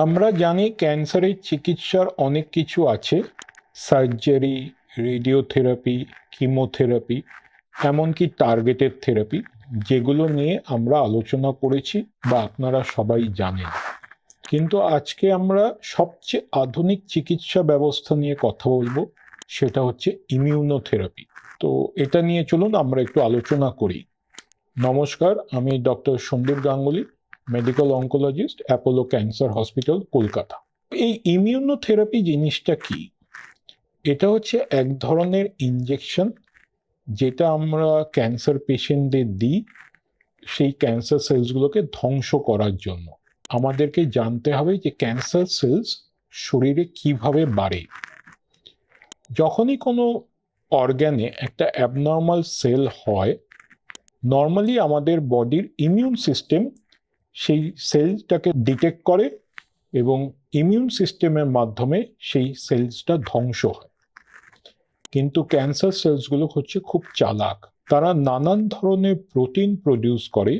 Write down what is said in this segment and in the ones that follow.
আমরা জানি ক্যান্সারের চিকিৎসার অনেক কিছু আছে, সার্জারি, রেডিওথেরাপি, কিমোথেরাপি, এমনকি টার্গেটেড থেরাপি, যেগুলো নিয়ে আমরা আলোচনা করেছি বা আপনারা সবাই জানেন। কিন্তু আজকে আমরা সবচেয়ে আধুনিক চিকিৎসা ব্যবস্থা নিয়ে কথা বলবো, সেটা হচ্ছে ইমিউনোথেরাপি। তো এটা নিয়ে চলুন আমরা একটু আলোচনা করি। নমস্কার, আমি doctor Sandeep Ganguly, medical oncologist, Apollo cancer hospital, Kolkata. এই ইমিউনোথেরাপি জিনিসটা কি? এটা হচ্ছে এক ধরনের ইনজেকশন, যেটা আমরা ক্যান্সার পেশেন্টদের দিই সেই ক্যান্সার সেলসগুলোকে ধ্বংস করার জন্য। আমাদেরকে জানতে হবে যে ক্যান্সার সেলস শরীরে কিভাবে বাড়ে। যখনই কোনো অর্গ্যানে একটা অ্যাবনর্মাল সেল হয়, নর্মালি আমাদের বডির ইমিউন সিস্টেম সেই সেলটাকে ডিটেক্ট করে এবং ইমিউন সিস্টেমের মাধ্যমে সেই সেলসটা ধ্বংস হয়। কিন্তু ক্যান্সার সেলসগুলো হচ্ছে খুব চালাক। তারা নানান ধরনের প্রোটিন প্রডিউস করে,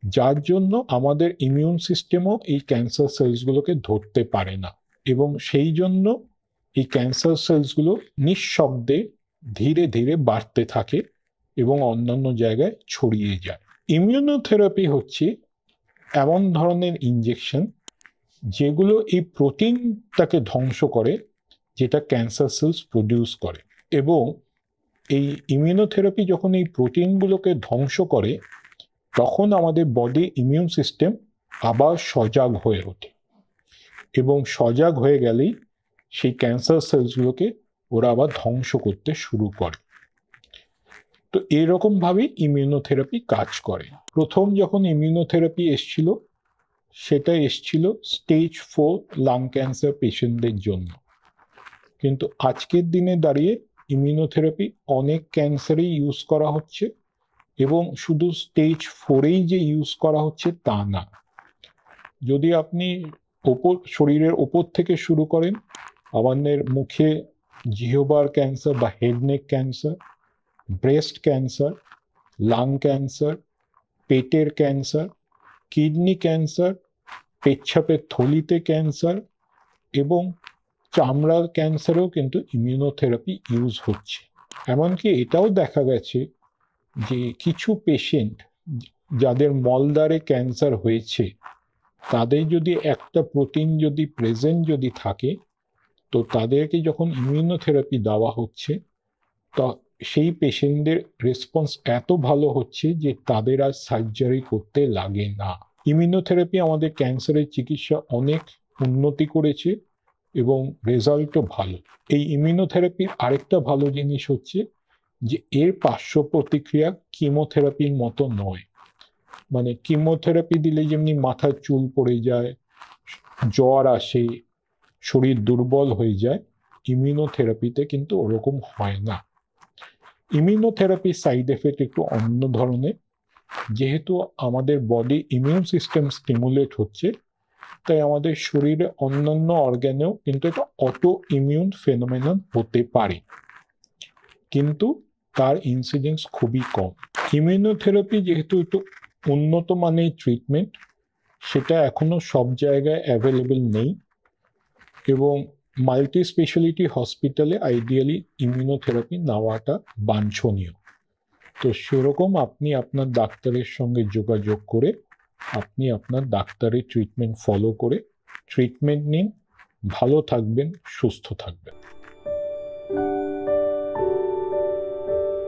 যার জন্য আমাদের ইমিউন সিস্টেমও এই ক্যান্সার সেলসগুলোকে ধরতে পারে না, এবং সেই জন্য এই ক্যান্সার সেলসগুলো নিঃশব্দে ধীরে ধীরে বাড়তে থাকে এবং অন্যান্য জায়গায় ছড়িয়ে যায়। ইমিউনোথেরাপি হচ্ছে এমন ধরনের ইনজেকশন যেগুলো এই প্রোটিনটাকে ধ্বংস করে, যেটা ক্যান্সার সেলস প্রডিউস করে। এবং এই ইমিউনোথেরাপি যখন এই প্রোটিনগুলোকে ধ্বংস করে, তখন আমাদের বডি ইমিউন সিস্টেম আবার সজাগ হয়ে ওঠে, এবং সজাগ হয়ে গেলেই সেই ক্যান্সার সেলসগুলোকে ওরা আবার ধ্বংস করতে শুরু করে। তো এরকমভাবেই ইমিউনোথেরাপি কাজ করে। প্রথম যখন ইমিউনোথেরাপি এসছিল, সেটা এসছিল স্টেজ 4 লাং ক্যান্সার পেশেন্টদের জন্য। কিন্তু আজকের দিনে দাঁড়িয়ে ইমিউনোথেরাপি অনেক ক্যান্সারেই ইউজ করা হচ্ছে, এবং শুধু স্টেজ 4এই যে ইউজ করা হচ্ছে তা না। যদি আপনি শরীরের ওপর থেকে শুরু করেন, আমাদের মুখে জিহ্বার ক্যান্সার বা head neck cancer, breast cancer, lung cancer, পেটের ক্যান্সার, কিডনি ক্যান্সার, পেচ্ছাপের থলিতে ক্যান্সার এবং চামড়ার ক্যান্সারেও কিন্তু ইমিউনোথেরাপি ইউজ হচ্ছে। এমনকি এটাও দেখা গেছে যে কিছু পেশেন্ট যাদের মলদ্বারে ক্যান্সার হয়েছে, তাদের যদি একটা প্রোটিন যদি প্রেজেন্ট যদি থাকে, তো তাদেরকে যখন ইমিউনোথেরাপি দেওয়া হচ্ছে, তা সেই পেশেন্টদের রেসপন্স এত ভালো হচ্ছে যে তাদের আর সার্জারি করতে লাগে না। ইমিউনোথেরাপি আমাদের ক্যান্সারের চিকিৎসা অনেক উন্নতি করেছে এবং রেজাল্টও ভালো। এই ইমিউনোথেরাপির আরেকটা ভালো জিনিস হচ্ছে যে এর পার্শ্ব প্রতিক্রিয়া কিমোথেরাপির মতো নয়। মানে কিমোথেরাপি দিলে যেমনি মাথার চুল পড়ে যায়, জ্বর আসে, শরীর দুর্বল হয়ে যায়, ইমিউনোথেরাপিতে কিন্তু ওরকম হয় না। ইমিউনোথেরাপির সাইড এফেক্ট একটু অন্য ধরনের। যেহেতু আমাদের বডি ইমিউন সিস্টেম স্টিমুলেট হচ্ছে, তাই আমাদের শরীরে অন্যান্য অর্গানেও কিন্তু একটা অটো ইমিউন ফেনোমেনন হতে পারে, কিন্তু তার ইনসিডেন্স খুবই কম। ইমিউনোথেরাপি যেহেতু একটু উন্নত মানের ট্রিটমেন্ট, সেটা এখনো সব জায়গায় অ্যাভেলেবল নেই, এবং মাল্টি স্পেশালিটি হসপিটালে আইডিয়ালি ইমিউনোথেরাপি নেওয়াটা বাঞ্ছনীয়। তো সেরকম আপনি আপনার ডাক্তারের সঙ্গে যোগাযোগ করে আপনি আপনার ডাক্তারের ট্রিটমেন্ট ফলো করে ট্রিটমেন্ট নিন, ভালো থাকবেন, সুস্থ থাকবেন।